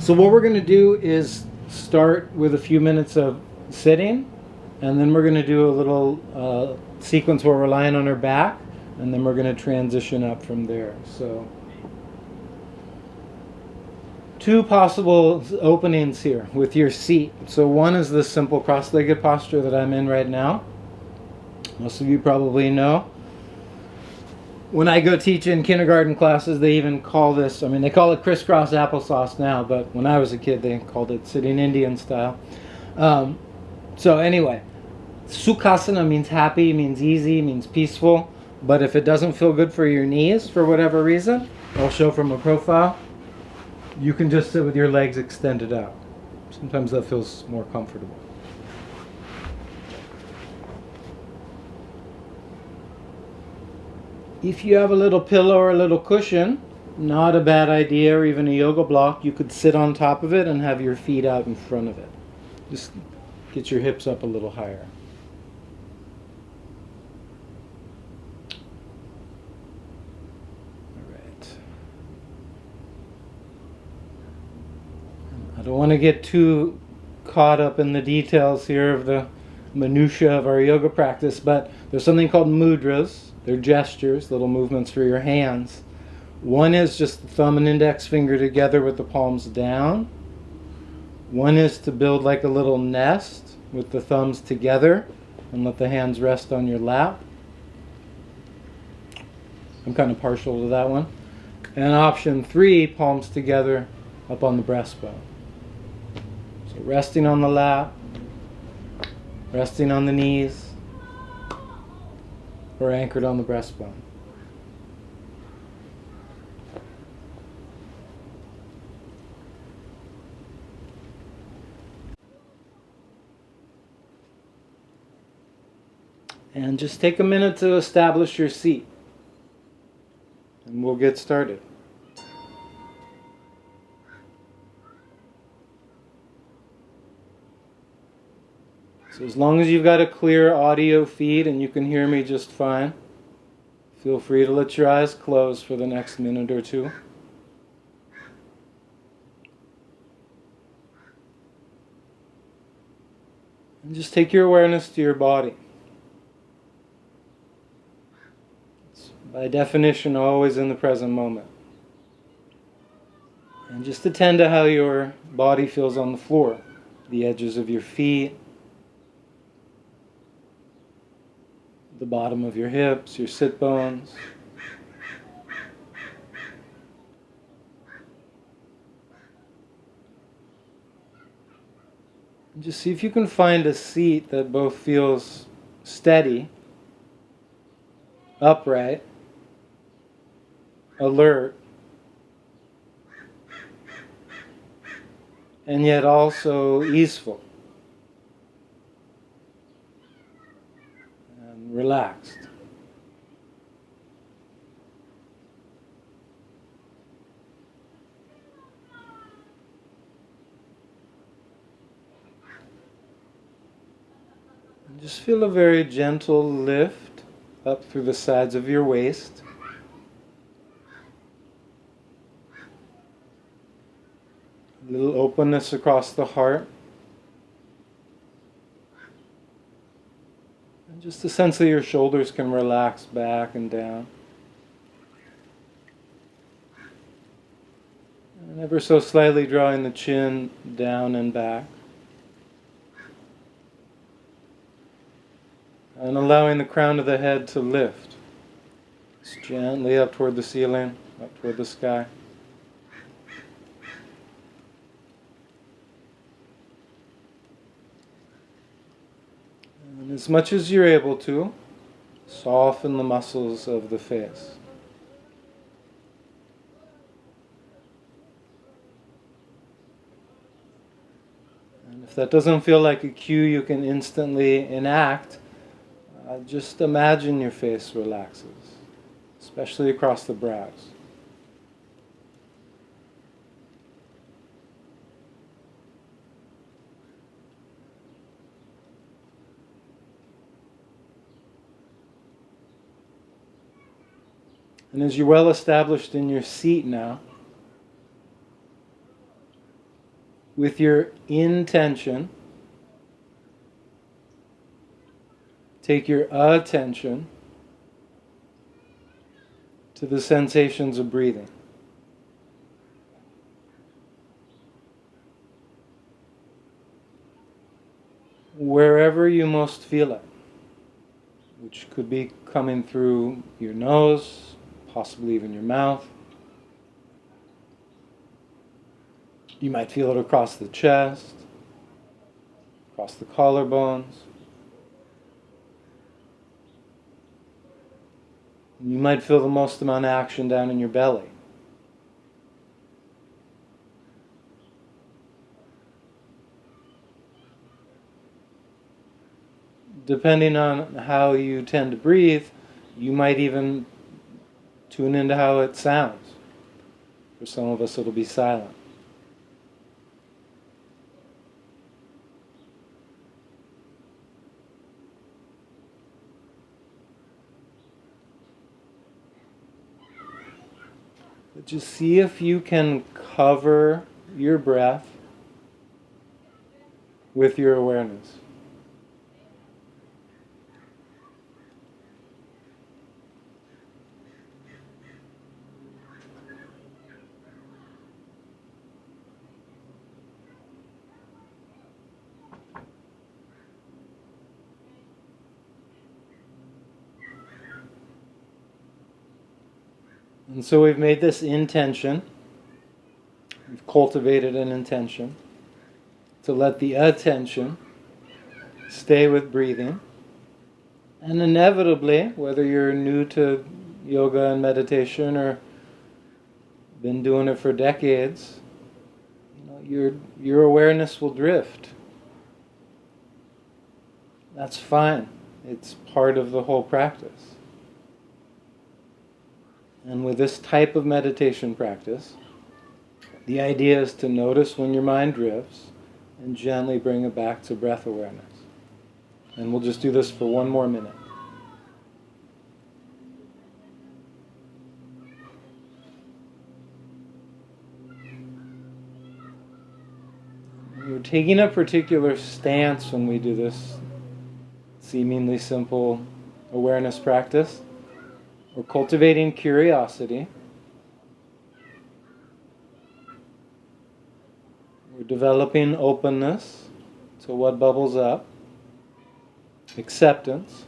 So what we're going to do is start with a few minutes of sitting, and then we're going to do a little sequence where we're lying on our back, and then we're going to transition up from there. So two possible openings here with your seat. So one is this simple cross-legged posture that I'm in right now. Most of you probably know. When I go teach in kindergarten classes, they even call this, I mean, they call it crisscross applesauce now, but when I was a kid, they called it sitting Indian style. So anyway, Sukhasana means happy, means easy, means peaceful, but if it doesn't feel good for your knees for whatever reason, I'll show from a profile, you can just sit with your legs extended out. Sometimes that feels more comfortable. If you have a little pillow or a little cushion, not a bad idea, or even a yoga block, you could sit on top of it and have your feet out in front of it. Just get your hips up a little higher. All right. I don't want to get too caught up in the details here of the minutiae of our yoga practice, but there's something called mudras. They're gestures, little movements for your hands. One is just the thumb and index finger together with the palms down. One is to build like a little nest with the thumbs together and let the hands rest on your lap. I'm kind of partial to that one. And option 3, palms together up on the breastbone. So resting on the lap, resting on the knees, or anchored on the breastbone. And just take a minute to establish your seat, and we'll get started. So as long as you've got a clear audio feed and you can hear me just fine, feel free to let your eyes close for the next minute or two. And just take your awareness to your body. It's by definition always in the present moment. And just attend to how your body feels on the floor, the edges of your feet, the bottom of your hips, your sit bones. And just see if you can find a seat that both feels steady, upright, alert, and yet also easeful. Relaxed. And just feel a very gentle lift up through the sides of your waist. A little openness across the heart. Just a sense that your shoulders can relax back and down. And ever so slightly drawing the chin down and back. And allowing the crown of the head to lift. Just gently up toward the ceiling, up toward the sky. And as much as you're able to, soften the muscles of the face. And if that doesn't feel like a cue you can instantly enact, just imagine your face relaxes, especially across the brows. And as you're well established in your seat now, with your intention, take your attention to the sensations of breathing. Wherever you most feel it, which could be coming through your nose, possibly even your mouth. You might feel it across the chest, across the collarbones. You might feel the most amount of action down in your belly. Depending on how you tend to breathe, you might even tune into how it sounds. For some of us, it'll be silent. But just see if you can cover your breath with your awareness. And so we've made this intention, we've cultivated an intention to let the attention stay with breathing. And inevitably, whether you're new to yoga and meditation or been doing it for decades, your awareness will drift. That's fine. It's part of the whole practice. And with this type of meditation practice, the idea is to notice when your mind drifts and gently bring it back to breath awareness. And we'll just do this for one more minute. We're taking a particular stance when we do this seemingly simple awareness practice. We're cultivating curiosity. We're developing openness to what bubbles up, acceptance,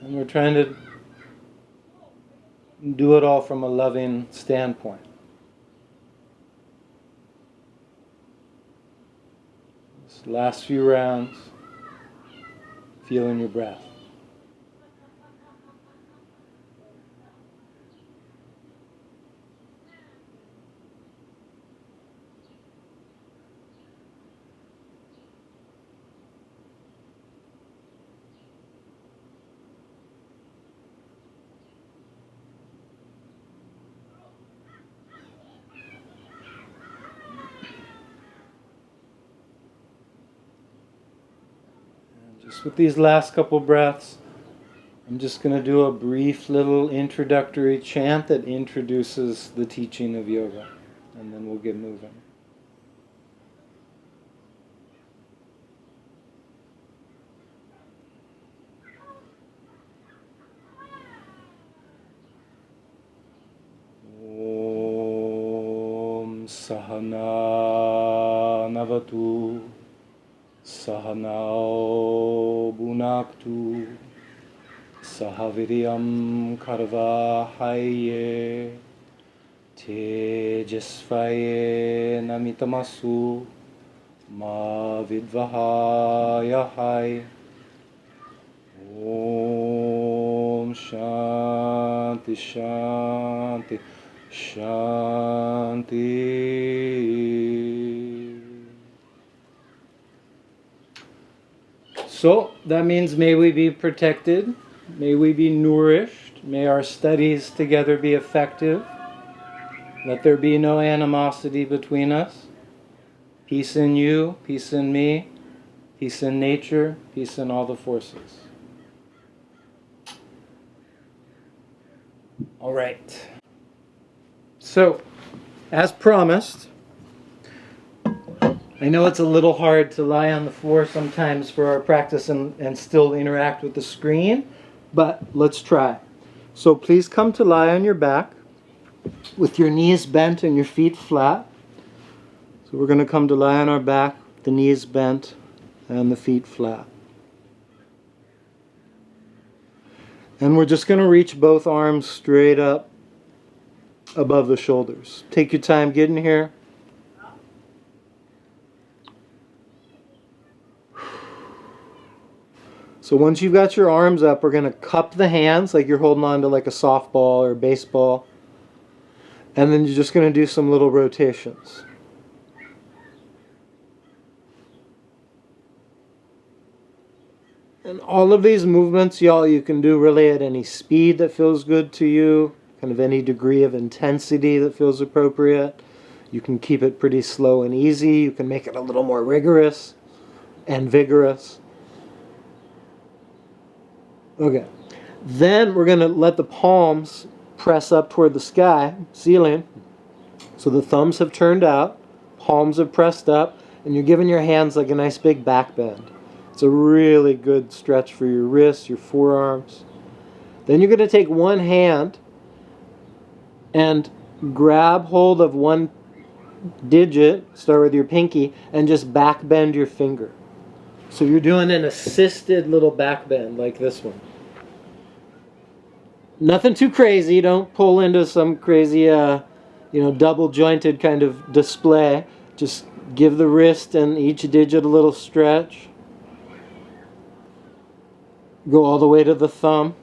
and we're trying to do it all from a loving standpoint. This last few rounds, feeling your breath. Just with these last couple breaths, I'm just going to do a brief little introductory chant that introduces the teaching of yoga, and then we'll get moving. Om Sahana Navatu Sahanao Bhunaktu Sahaviryam Karvahaye Tejasvaye Namitamasu Ma Vidvahayahai. Om Shanti Shanti Shanti. So that means may we be protected, may we be nourished, may our studies together be effective, let there be no animosity between us, peace in you, peace in me, peace in nature, peace in all the forces. All right. So, as promised, I know it's a little hard to lie on the floor sometimes for our practice and still interact with the screen, but let's try. So please come to lie on your back with your knees bent and your feet flat. So we're going to come to lie on our back, the knees bent and the feet flat. And we're just going to reach both arms straight up above the shoulders. Take your time getting here. So once you've got your arms up, we're going to cup the hands like you're holding on to like a softball or a baseball. And then you're just going to do some little rotations. And all of these movements, y'all, you can do really at any speed that feels good to you, kind of any degree of intensity that feels appropriate. You can keep it pretty slow and easy. You can make it a little more rigorous and vigorous. Okay, then we're going to let the palms press up toward the sky, ceiling. So the thumbs have turned out, palms have pressed up, and you're giving your hands like a nice big back bend. It's a really good stretch for your wrists, your forearms. Then you're going to take one hand and grab hold of one digit, start with your pinky, and just back bend your finger. So you're doing an assisted little back bend like this one. Nothing too crazy. Don't pull into some crazy, double jointed kind of display. Just give the wrist and each digit a little stretch. Go all the way to the thumb.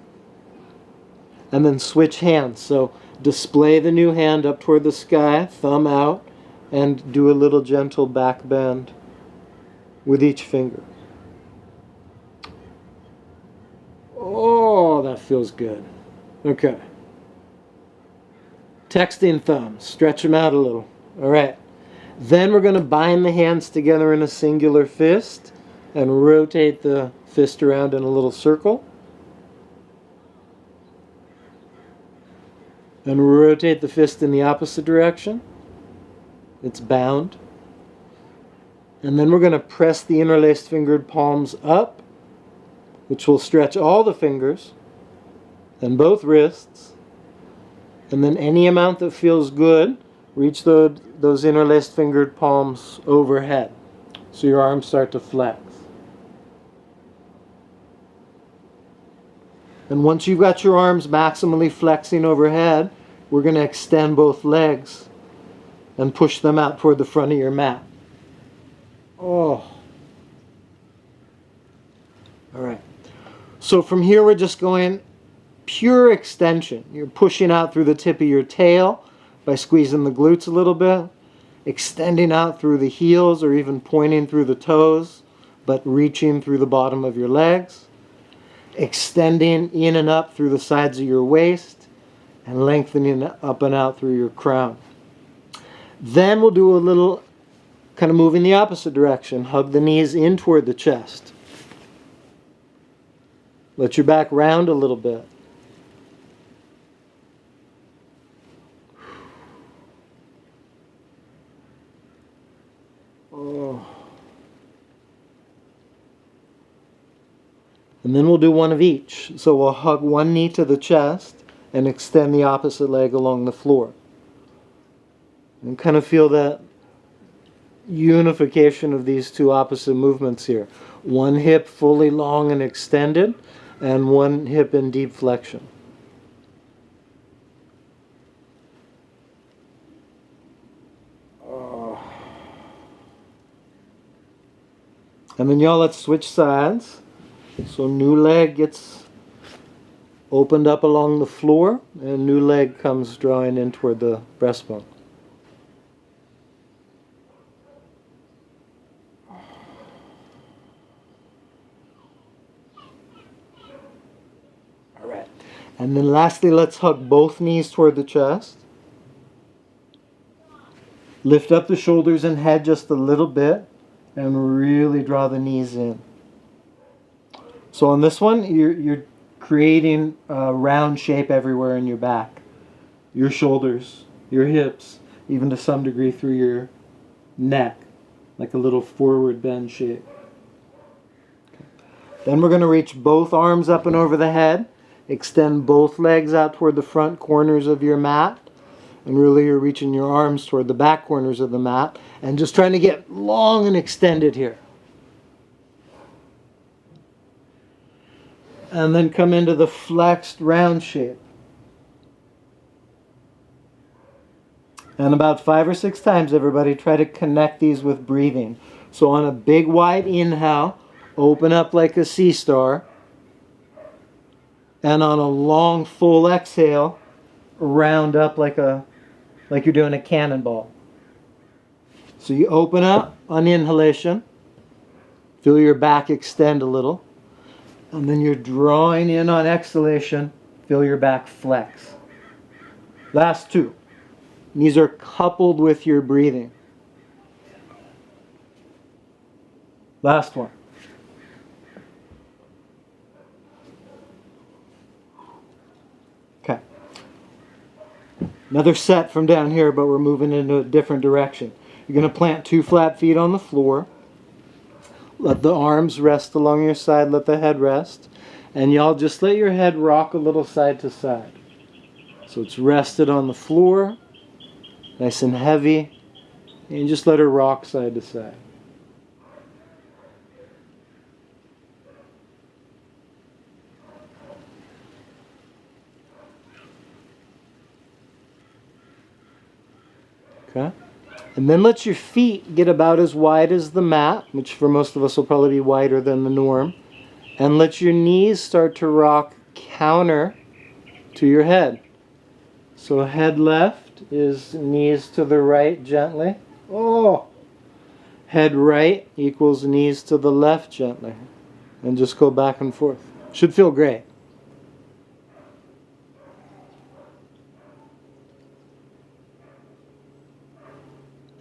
And then switch hands. So display the new hand up toward the sky, thumb out, and do a little gentle back bend with each finger. Oh, that feels good. Okay. Texting thumbs. Stretch them out a little. All right. Then we're going to bind the hands together in a singular fist and rotate the fist around in a little circle. And rotate the fist in the opposite direction. It's bound. And then we're going to press the interlaced fingered palms up, which will stretch all the fingers and both wrists. And then any amount that feels good, reach those interlaced fingered palms overhead. So your arms start to flex. And once you've got your arms maximally flexing overhead, we're going to extend both legs and push them out toward the front of your mat. Oh. All right. So from here we're just going pure extension. You're pushing out through the tip of your tail by squeezing the glutes a little bit, extending out through the heels or even pointing through the toes, but reaching through the bottom of your legs, extending in and up through the sides of your waist, and lengthening up and out through your crown. Then we'll do a little kind of move in the opposite direction. Hug the knees in toward the chest. Let your back round a little bit. Oh. And then we'll do one of each. So we'll hug one knee to the chest and extend the opposite leg along the floor. And kind of feel that unification of these two opposite movements here. One hip fully long and extended, and one hip in deep flexion. And then y'all, let's switch sides. So new leg gets opened up along the floor, and new leg comes drawing in toward the breastbone. All right. And then lastly, let's hug both knees toward the chest. Lift up the shoulders and head just a little bit, and really draw the knees in. So on this one, you're creating a round shape everywhere in your back. Your shoulders, your hips, even to some degree through your neck. like a little forward bend shape. Then we're going to reach both arms up and over the head. Extend both legs out toward the front corners of your mat. And really you're reaching your arms toward the back corners of the mat. And just trying to get long and extended here. And then come into the flexed round shape. And about 5 or 6 times, everybody, try to connect these with breathing. So on a big wide inhale, open up like a sea star. And on a long full exhale, round up like you're doing a cannonball. So you open up on inhalation. Feel your back extend a little. And then you're drawing in on exhalation. Feel your back flex. Last 2. These are coupled with your breathing. Last one. Okay. Another set from down here, but we're moving into a different direction. You're going to plant 2 flat feet on the floor. Let the arms rest along your side. Let the head rest. And y'all just let your head rock a little side to side. So it's rested on the floor. Nice and heavy. And just let her rock side to side. Okay? And then let your feet get about as wide as the mat, which for most of us will probably be wider than the norm. And let your knees start to rock counter to your head. So head left is knees to the right gently. Oh! Head right equals knees to the left gently. And just go back and forth. Should feel great.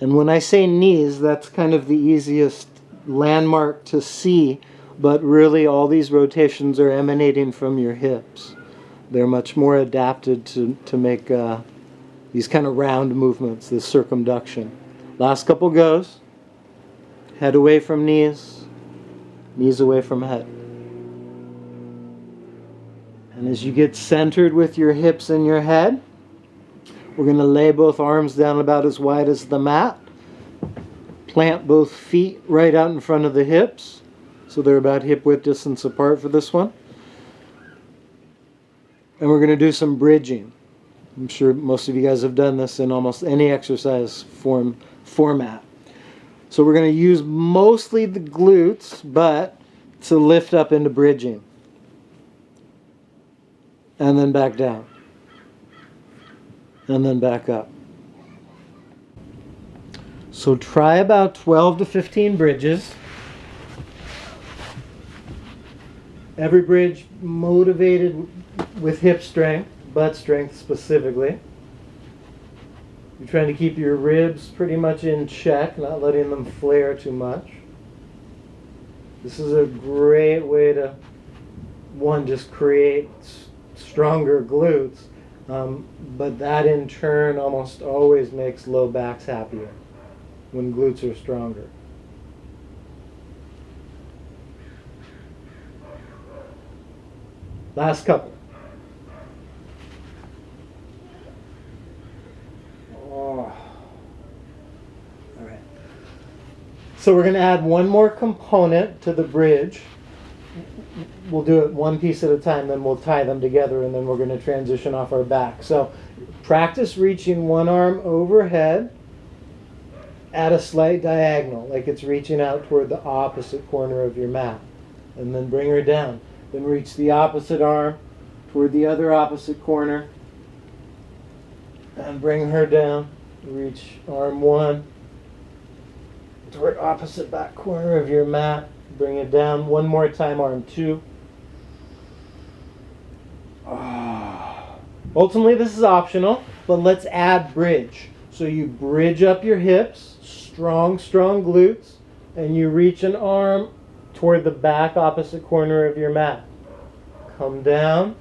And when I say knees, that's kind of the easiest landmark to see, but really all these rotations are emanating from your hips. They're much more adapted to make these kind of round movements, this circumduction. Last couple goes. Head away from knees, knees away from head. And as you get centered with your hips and your head, we're going to lay both arms down about as wide as the mat. Plant both feet right out in front of the hips, so they're about hip width distance apart for this one. And we're going to do some bridging. I'm sure most of you guys have done this in almost any exercise format. So we're going to use mostly the glutes, but to lift up into bridging. And then back down. And then back up. So try about 12 to 15 bridges. Every bridge motivated with hip strength, butt strength specifically. You're trying to keep your ribs pretty much in check, not letting them flare too much. This is a great way to, one, just create stronger glutes, but that in turn almost always makes low backs happier when glutes are stronger. Last couple. Oh. All right. So we're going to add one more component to the bridge. We'll do it one piece at a time, then we'll tie them together, and then we're going to transition off our back. So practice reaching one arm overhead at a slight diagonal, like it's reaching out toward the opposite corner of your mat. And then bring her down. Then reach the opposite arm toward the other opposite corner. And bring her down. Reach arm 1 toward opposite back corner of your mat. Bring it down. One more time, arm 2. Ultimately, this is optional, but let's add bridge. So you bridge up your hips, strong glutes, and you reach an arm toward the back opposite corner of your mat. Come down,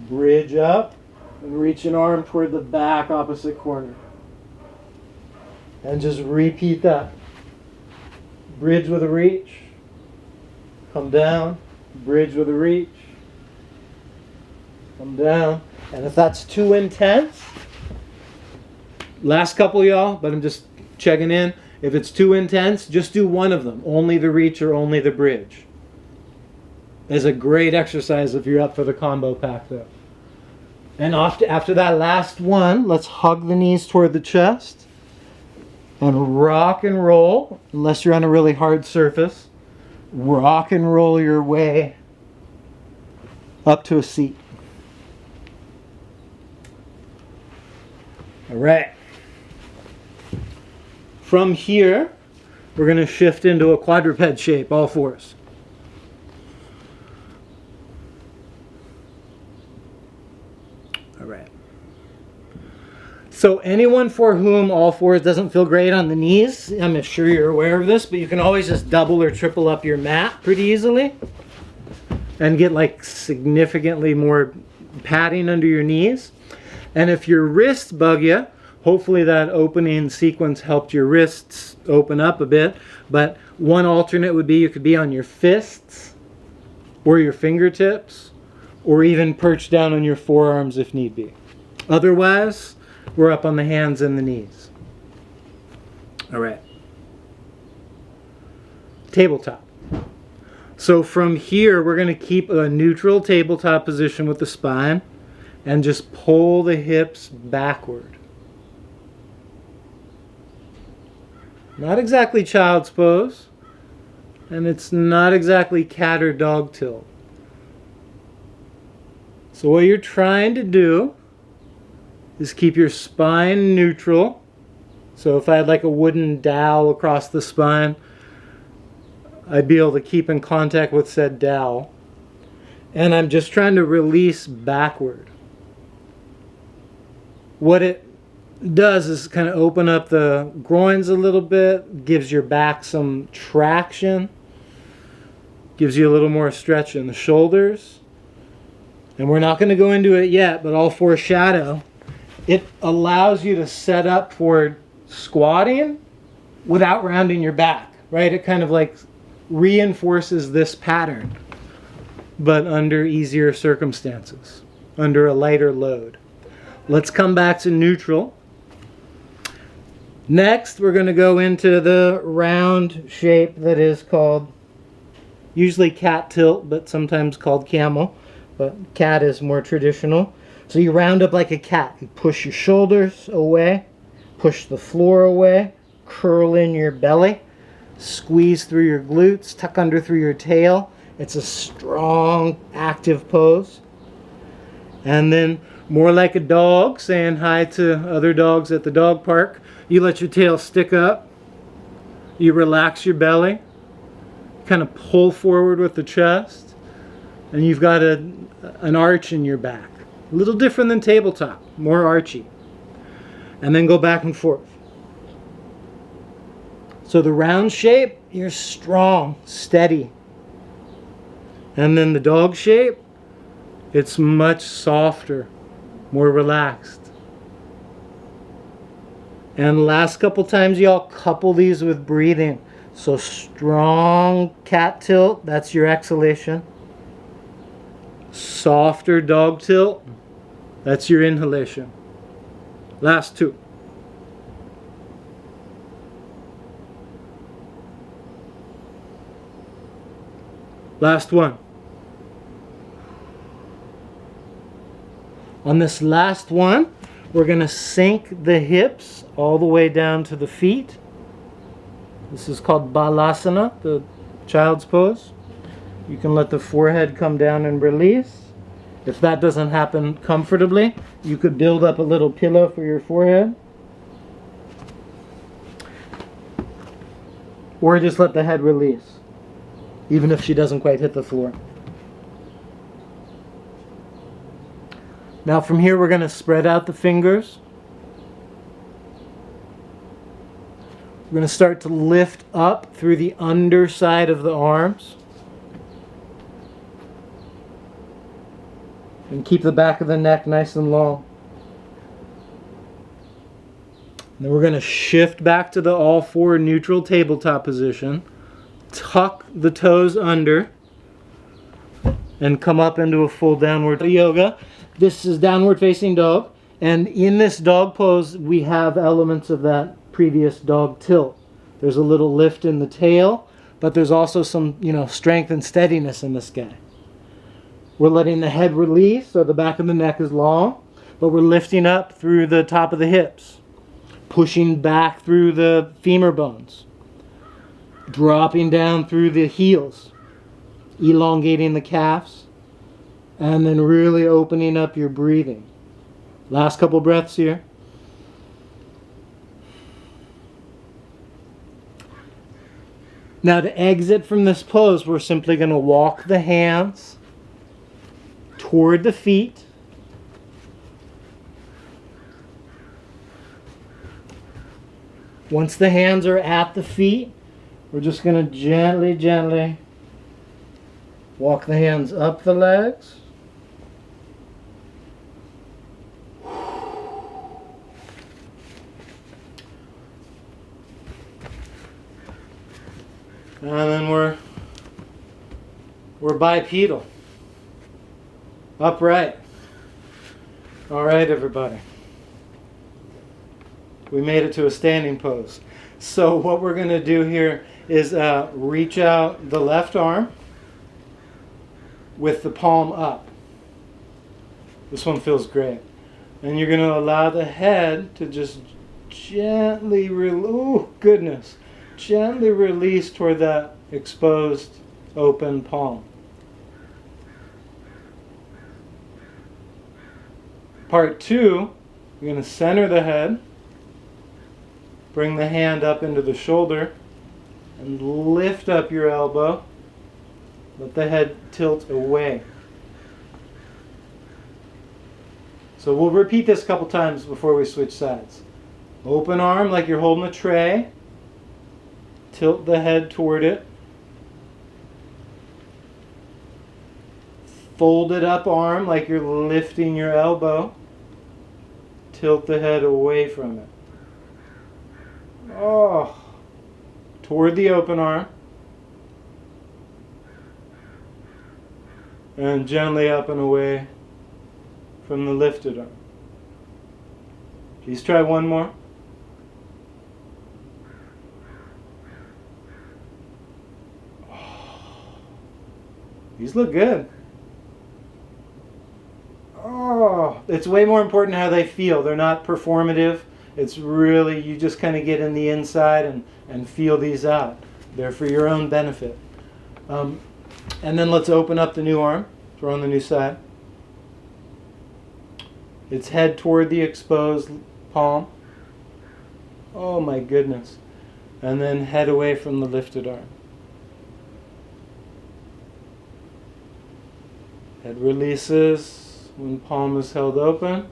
bridge up, and reach an arm toward the back opposite corner. And just repeat that. bridge with a reach, come down, bridge with a reach, come down. And if that's too intense, last couple y'all, but I'm just checking in. If it's too intense, just do one of them, only the reach or only the bridge. It's a great exercise if you're up for the combo pack though. And after that last one, let's hug the knees toward the chest and rock and roll, unless you're on a really hard surface. Rock and roll your way up to a seat. All right. From here, we're going to shift into a quadruped shape, all fours. All right. So anyone for whom all fours doesn't feel great on the knees, I'm sure you're aware of this, but you can always just double or triple up your mat pretty easily and get like significantly more padding under your knees. And if your wrists bug you, hopefully that opening sequence helped your wrists open up a bit. But one alternate would be you could be on your fists or your fingertips or even perched down on your forearms if need be. Otherwise, we're up on the hands and the knees. All right. Tabletop. So from here, we're going to keep a neutral tabletop position with the spine and just pull the hips backward. Not exactly child's pose, and it's not exactly cat or dog tilt. So what you're trying to do is keep your spine neutral. So if I had like a wooden dowel across the spine, I'd be able to keep in contact with said dowel. And I'm just trying to release backward. What it does is kind of open up the groins a little bit, gives your back some traction, gives you a little more stretch in the shoulders. And we're not going to go into it yet, but I'll foreshadow. It allows you to set up for squatting without rounding your back, right? It kind of like reinforces this pattern, but under easier circumstances, under a lighter load. Let's come back to neutral. Next, we're going to go into the round shape that is called, usually cat tilt, but sometimes called camel. But cat is more traditional. So you round up like a cat. You push your shoulders away, push the floor away, curl in your belly, squeeze through your glutes, tuck under through your tail. It's a strong, active pose. And then more like a dog, saying hi to other dogs at the dog park. You let your tail stick up. You relax your belly. Kind of pull forward with the chest. And you've got an arch in your back. A little different than tabletop, more archy. And then go back and forth. So the round shape, you're strong, steady. And then the dog shape, it's much softer, more relaxed. And last couple times, y'all couple these with breathing. So strong cat tilt, that's your exhalation. Softer dog tilt, that's your inhalation. Last two. Last one. On this last one, we're going to sink the hips all the way down to the feet. This is called balasana, the child's pose. You can let the forehead come down and release. If that doesn't happen comfortably, you could build up a little pillow for your forehead. Or just let the head release, even if she doesn't quite hit the floor. Now from here we're going to spread out the fingers. We're going to start to lift up through the underside of the arms. And keep the back of the neck nice and long. And then we're going to shift back to the all four neutral tabletop position. tuck the toes under and come up into a full downward yoga. This is downward facing dog. And in this dog pose, we have elements of that previous dog tilt. There's a little lift in the tail, but there's also some, strength and steadiness in this guy. We're letting the head release, so the back of the neck is long, but we're lifting up through the top of the hips, pushing back through the femur bones, dropping down through the heels, elongating the calves, and then really opening up your breathing. Last couple breaths here. Now to exit from this pose, we're simply going to walk the hands toward the feet. Once the hands are at the feet, we're just going to gently, gently walk the hands up the legs. And then we're bipedal. Upright. All right, everybody. We made it to a standing pose. So what we're going to do here is reach out the left arm with the palm up. This one feels great. And you're going to allow the head to just gently, gently release toward that exposed, open palm. Part 2, you're going to center the head, bring the hand up into the shoulder, and lift up your elbow. Let the head tilt away. So we'll repeat this a couple times before we switch sides. Open arm like you're holding a tray. Tilt the head toward it. Folded up arm like you're lifting your elbow. Tilt the head away from it. Toward the open arm. And gently up and away from the lifted arm. Please try one more. These look good. It's way more important how they feel. They're not performative. It's really, you just kind of get in the inside and feel these out. They're for your own benefit. And then let's open up the new arm. Throw on the new side. Its head toward the exposed palm. Oh my goodness. And then head away from the lifted arm. Head releases when palm is held open.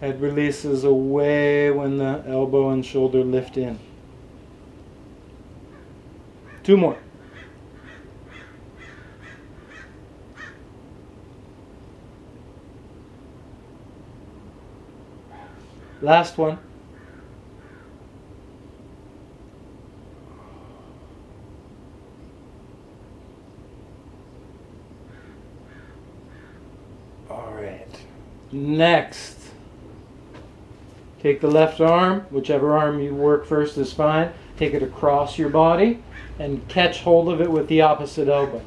Head releases away when the elbow and shoulder lift in. 2 more. Last one. All right. Next. Take the left arm, whichever arm you work first is fine. Take it across your body and catch hold of it with the opposite elbow.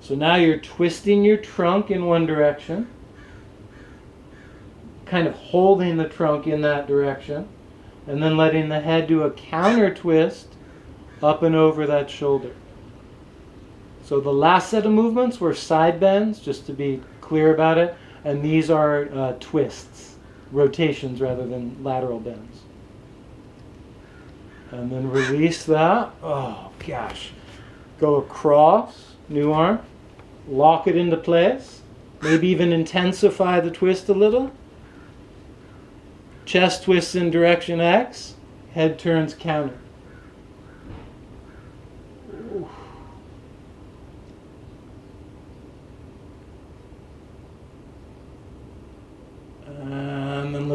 So now you're twisting your trunk in one direction, kind of holding the trunk in that direction, and then letting the head do a counter twist up and over that shoulder. So the last set of movements were side bends, just to be clear about it. And these are twists, rotations rather than lateral bends. And then release that. Oh gosh. Go across, new arm. Lock it into place. Maybe even intensify the twist a little. Chest twists in direction X. Head turns counter.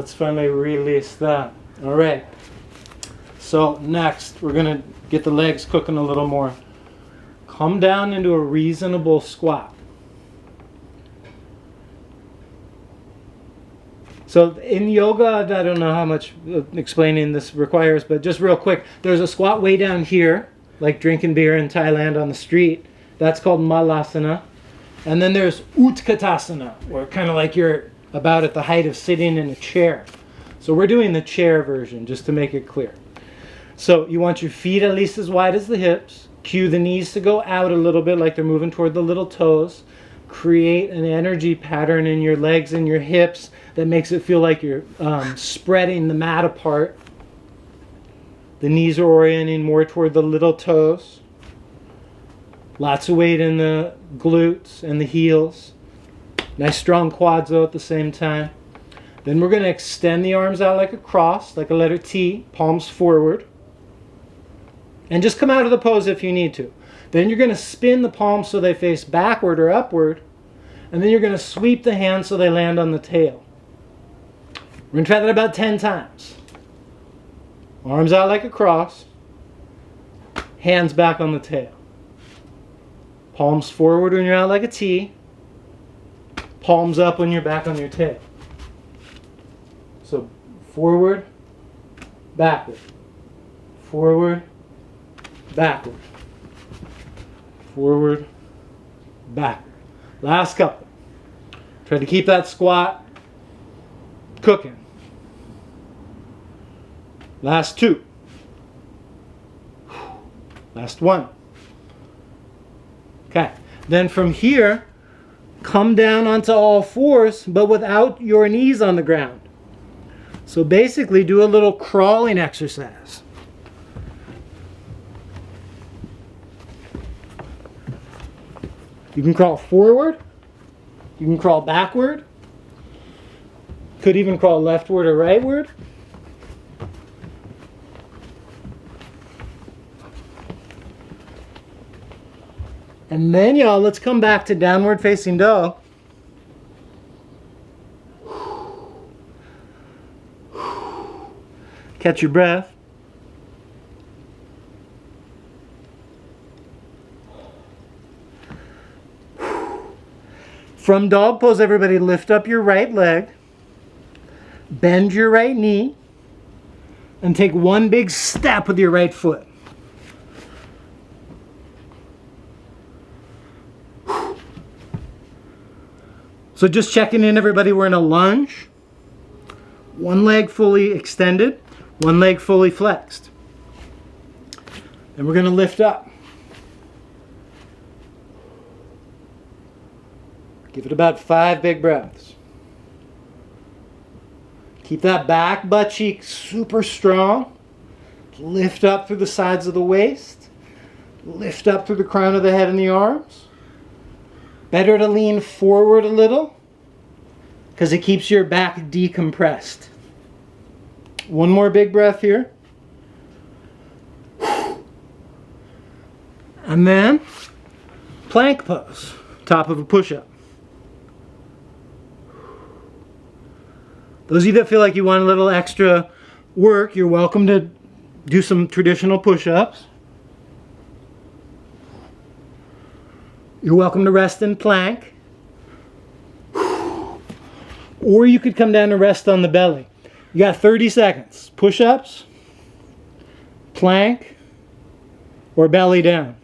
let's finally release that. All right. So next, we're going to get the legs cooking a little more. Come down into a reasonable squat. So in yoga, I don't know how much explaining this requires, but just real quick, there's a squat way down here, like drinking beer in Thailand on the street. That's called malasana. And then there's utkatasana, where kind of like you're about at the height of sitting in a chair. So we're doing the chair version, just to make it clear. So you want your feet at least as wide as the hips. Cue the knees to go out a little bit, like they're moving toward the little toes. Create an energy pattern in your legs and your hips that makes it feel like you're spreading the mat apart. The knees are orienting more toward the little toes. Lots of weight in the glutes and the heels. Nice strong quads though at the same time. Then we're going to extend the arms out like a cross, like a letter T, palms forward. And just come out of the pose if you need to. Then you're going to spin the palms so they face backward or upward. And then you're going to sweep the hands so they land on the tail. We're going to try that about 10 times. Arms out like a cross. Hands back on the tail. Palms forward when you're out like a T. Palms up when you're back on your tail. So forward, backward. Forward, backward. Forward, backward. Last couple. Try to keep that squat cooking. Last two. Last one. Okay. Then from here, come down onto all fours, but without your knees on the ground. So basically do a little crawling exercise. You can crawl forward. You can crawl backward. Could even crawl leftward or rightward. And then, y'all, let's come back to downward facing dog. Catch your breath. From dog pose, everybody lift up your right leg, bend your right knee, and take one big step with your right foot. So just checking in, everybody, we're in a lunge. One leg fully extended, one leg fully flexed. And we're going to lift up. Give it about 5 big breaths. Keep that back butt cheek super strong. Lift up through the sides of the waist. Lift up through the crown of the head and the arms. Better to lean forward a little because it keeps your back decompressed. One more big breath here. And then plank pose, top of a push-up. Those of you that feel like you want a little extra work, you're welcome to do some traditional push-ups. You're welcome to rest in plank. Or you could come down and rest on the belly. You got 30 seconds. Push-ups, plank, or belly down.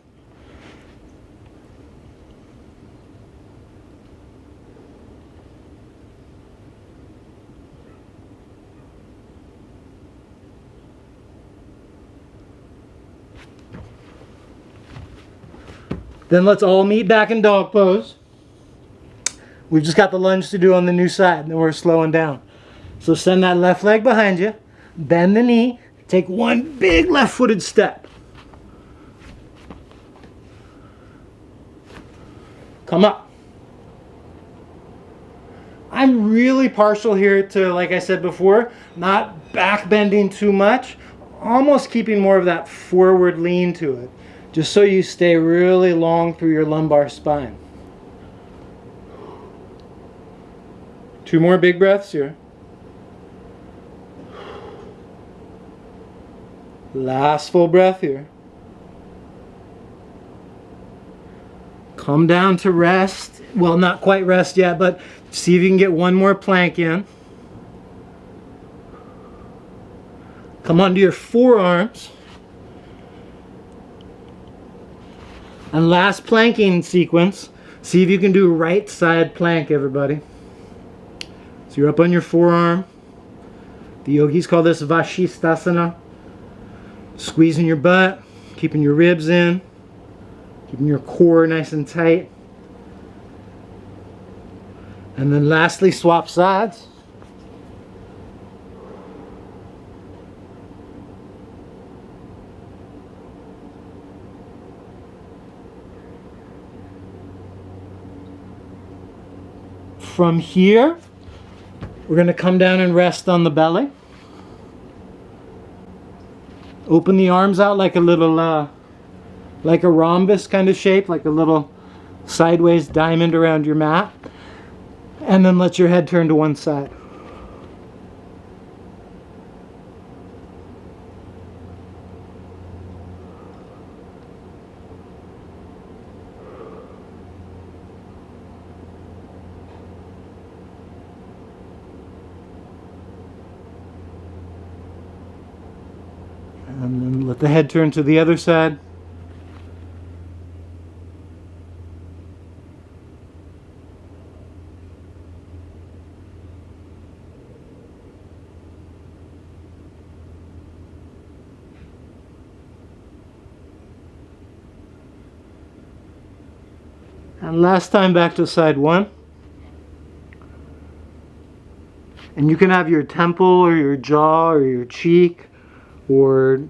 Then let's all meet back in dog pose. We've just got the lunge to do on the new side, and then we're slowing down. So send that left leg behind you, bend the knee, take one big left-footed step. Come up. I'm really partial here to, like I said before, not back bending too much, almost keeping more of that forward lean to it. Just so you stay really long through your lumbar spine. 2 more big breaths here. Last full breath here. Come down to rest. Well, not quite rest yet, but see if you can get one more plank in. Come onto your forearms. And last planking sequence, see if you can do right side plank, everybody. So you're up on your forearm. The yogis call this Vashisthasana. Squeezing your butt, keeping your ribs in, keeping your core nice and tight. And then lastly, swap sides. From here, we're going to come down and rest on the belly. Open the arms out like a little, like a rhombus kind of shape, like a little sideways diamond around your mat. And then let your head turn to one side. And then let the head turn to the other side. And last time back to side one. And you can have your temple or your jaw or your cheek or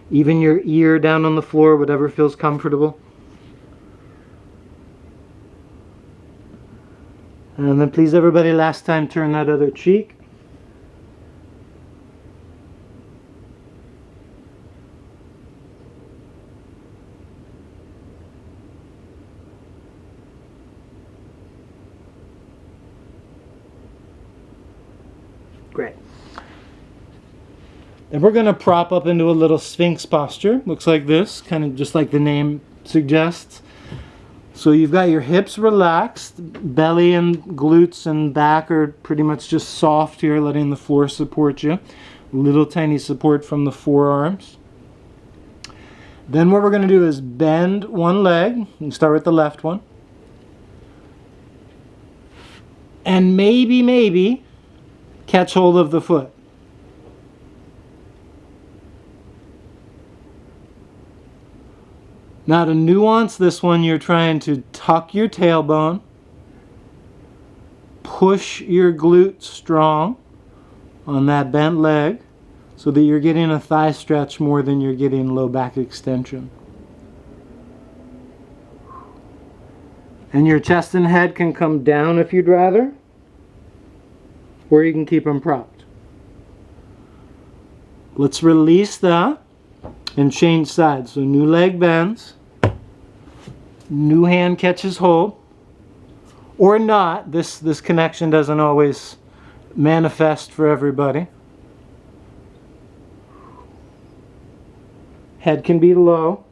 even your ear down on the floor, whatever feels comfortable. And then please everybody, last time turn that other cheek. Great. Then we're going to prop up into a little Sphinx posture. Looks like this, kind of just like the name suggests. So you've got your hips relaxed, belly and glutes and back are pretty much just soft here, letting the floor support you. Little tiny support from the forearms. Then what we're going to do is bend one leg. You can start with the left one. And maybe catch hold of the foot. Now to nuance this one, you're trying to tuck your tailbone, push your glute strong on that bent leg so that you're getting a thigh stretch more than you're getting low back extension. And your chest and head can come down if you'd rather, or you can keep them propped. Let's release that and change sides. So new leg bends. New hand catches hold, or not. This connection doesn't always manifest for everybody. Head can be low.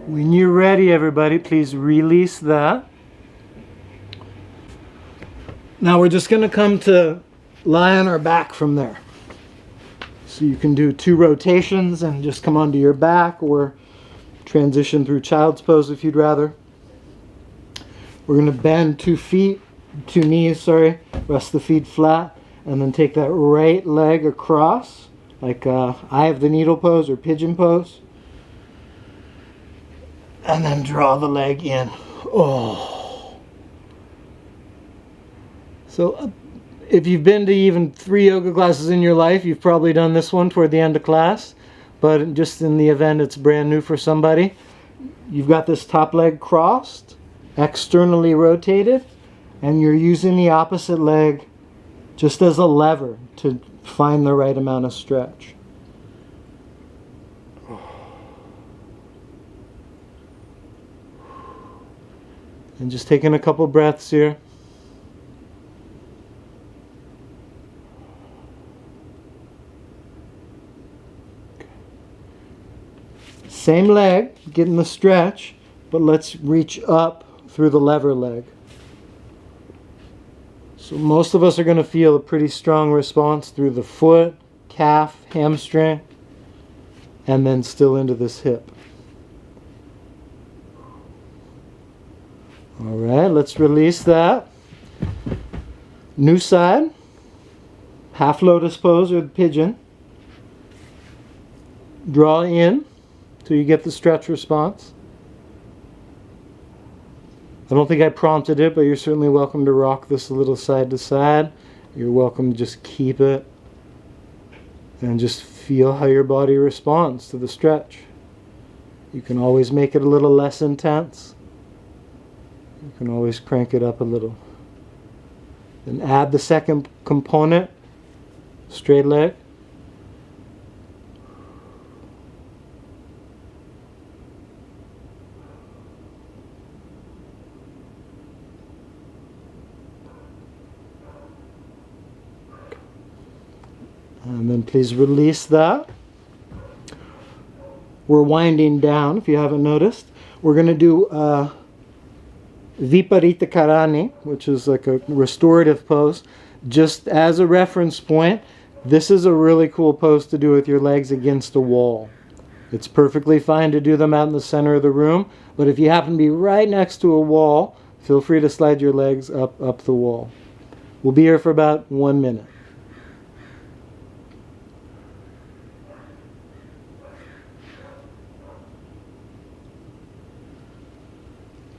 When you're ready, everybody, please release that. Now we're just going to come to lie on our back from there. So you can do 2 rotations and just come onto your back, or transition through child's pose if you'd rather. We're going to bend 2 knees, rest the feet flat, and then take that right leg across, like eye of the needle pose or pigeon pose. And then draw the leg in. Oh. So if you've been to even 3 yoga classes in your life, you've probably done this one toward the end of class. But just in the event it's brand new for somebody, you've got this top leg crossed, externally rotated, and you're using the opposite leg just as a lever to find the right amount of stretch. And just taking a couple breaths here. Same leg, getting the stretch, but let's reach up through the lever leg. So most of us are going to feel a pretty strong response through the foot, calf, hamstring, and then still into this hip. All right, let's release that. New side, half lotus pose or the pigeon. Draw in till you get the stretch response. I don't think I prompted it, but you're certainly welcome to rock this a little side to side. You're welcome to just keep it and just feel how your body responds to the stretch. You can always make it a little less intense. You can always crank it up a little. Then add the second component, straight leg. And then please release that. We're winding down, if you haven't noticed. We're going to do Viparita Karani, which is like a restorative pose. Just as a reference point, this is a really cool pose to do with your legs against a wall. It's perfectly fine to do them out in the center of the room, but if you happen to be right next to a wall, feel free to slide your legs up the wall. We'll be here for about 1 minute.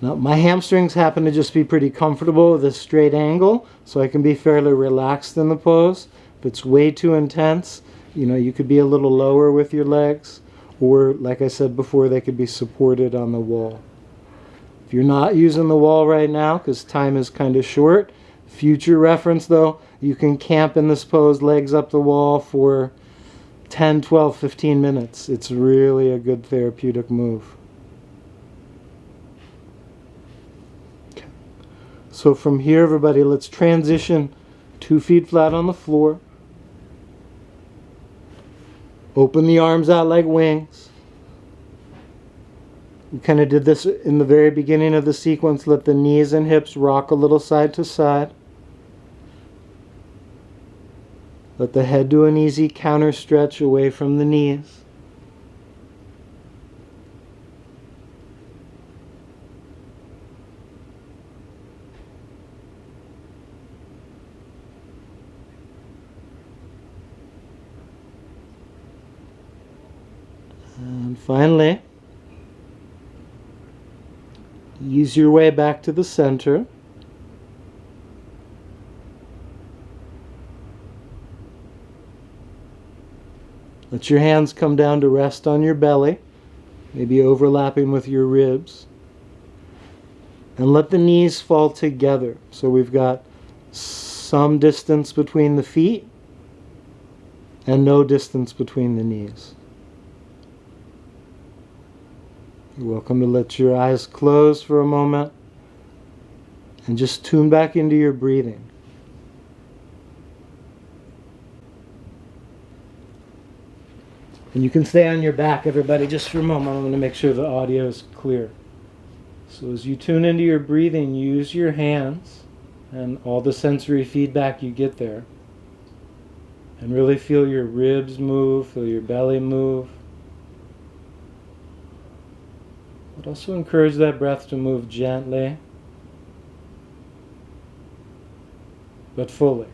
Now, my hamstrings happen to just be pretty comfortable with a straight angle, so I can be fairly relaxed in the pose. If it's way too intense, you could be a little lower with your legs, or like I said before, they could be supported on the wall. If you're not using the wall right now, because time is kind of short, future reference though, you can camp in this pose, legs up the wall for 10, 12, 15 minutes. It's really a good therapeutic move. So from here, everybody, let's transition 2 feet flat on the floor. Open the arms out like wings. We kind of did this in the very beginning of the sequence. Let the knees and hips rock a little side to side. Let the head do an easy counter stretch away from the knees. And finally, ease your way back to the center. Let your hands come down to rest on your belly, maybe overlapping with your ribs. And let the knees fall together. So we've got some distance between the feet and no distance between the knees. You're welcome to let your eyes close for a moment and just tune back into your breathing. And you can stay on your back, everybody, just for a moment. I'm going to make sure the audio is clear. So as you tune into your breathing, use your hands and all the sensory feedback you get there. And really feel your ribs move, feel your belly move. But also encourage that breath to move gently, but fully.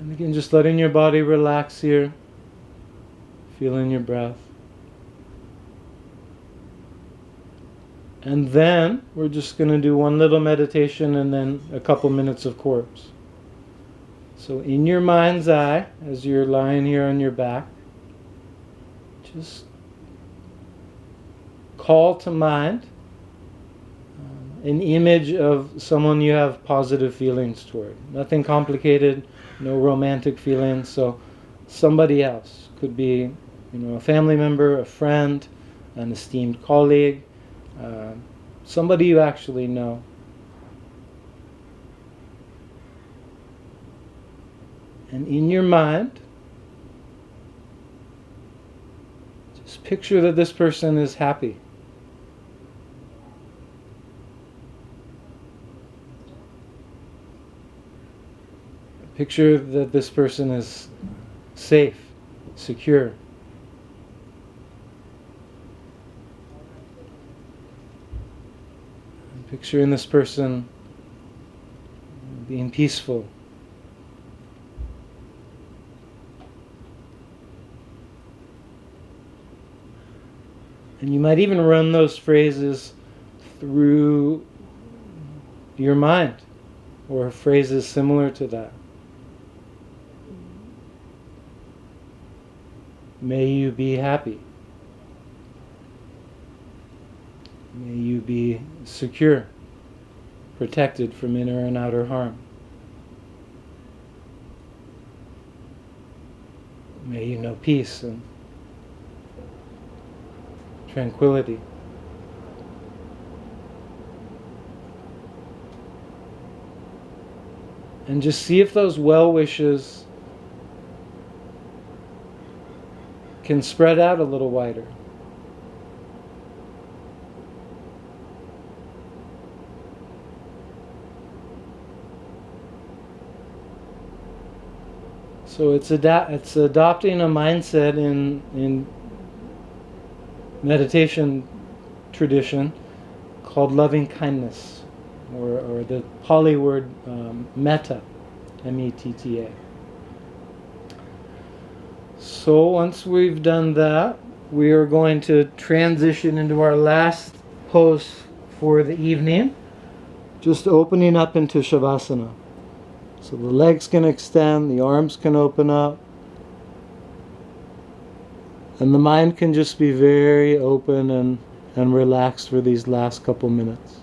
And again, just letting your body relax here. Feeling your breath. And then we're just going to do one little meditation and then a couple minutes of corpse. So in your mind's eye, as you're lying here on your back, just call to mind an image of someone you have positive feelings toward. Nothing complicated, no romantic feelings. So somebody else could be, a family member, a friend, an esteemed colleague, somebody you actually know. And in your mind, just picture that this person is happy. Picture that this person is safe, secure. And picturing this person being peaceful. And you might even run those phrases through your mind, or phrases similar to that. May you be happy. May you be secure, protected from inner and outer harm. May you know peace and tranquility. And just see if those well wishes can spread out a little wider. So it's adopting a mindset in meditation tradition called loving kindness, or the Pali word metta, M-E-T-T-A. So once we've done that, we are going to transition into our last pose for the evening, just opening up into Savasana. So the legs can extend, the arms can open up, and the mind can just be very open and relaxed for these last couple minutes.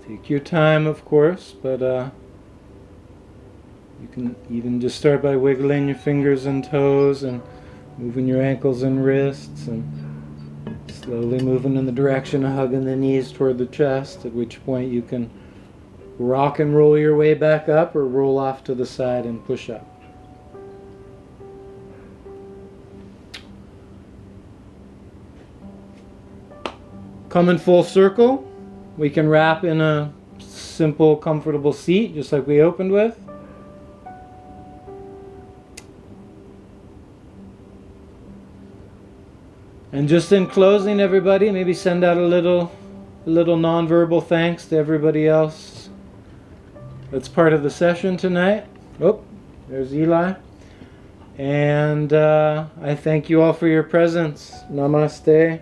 Take your time, of course, but you can even just start by wiggling your fingers and toes and moving your ankles and wrists and slowly moving in the direction of hugging the knees toward the chest, at which point you can rock and roll your way back up or roll off to the side and push up. Come in full circle. We can wrap in a simple, comfortable seat, just like we opened with. And just in closing, everybody, maybe send out a little nonverbal thanks to everybody else that's part of the session tonight. Oh, there's Eli. And I thank you all for your presence. Namaste.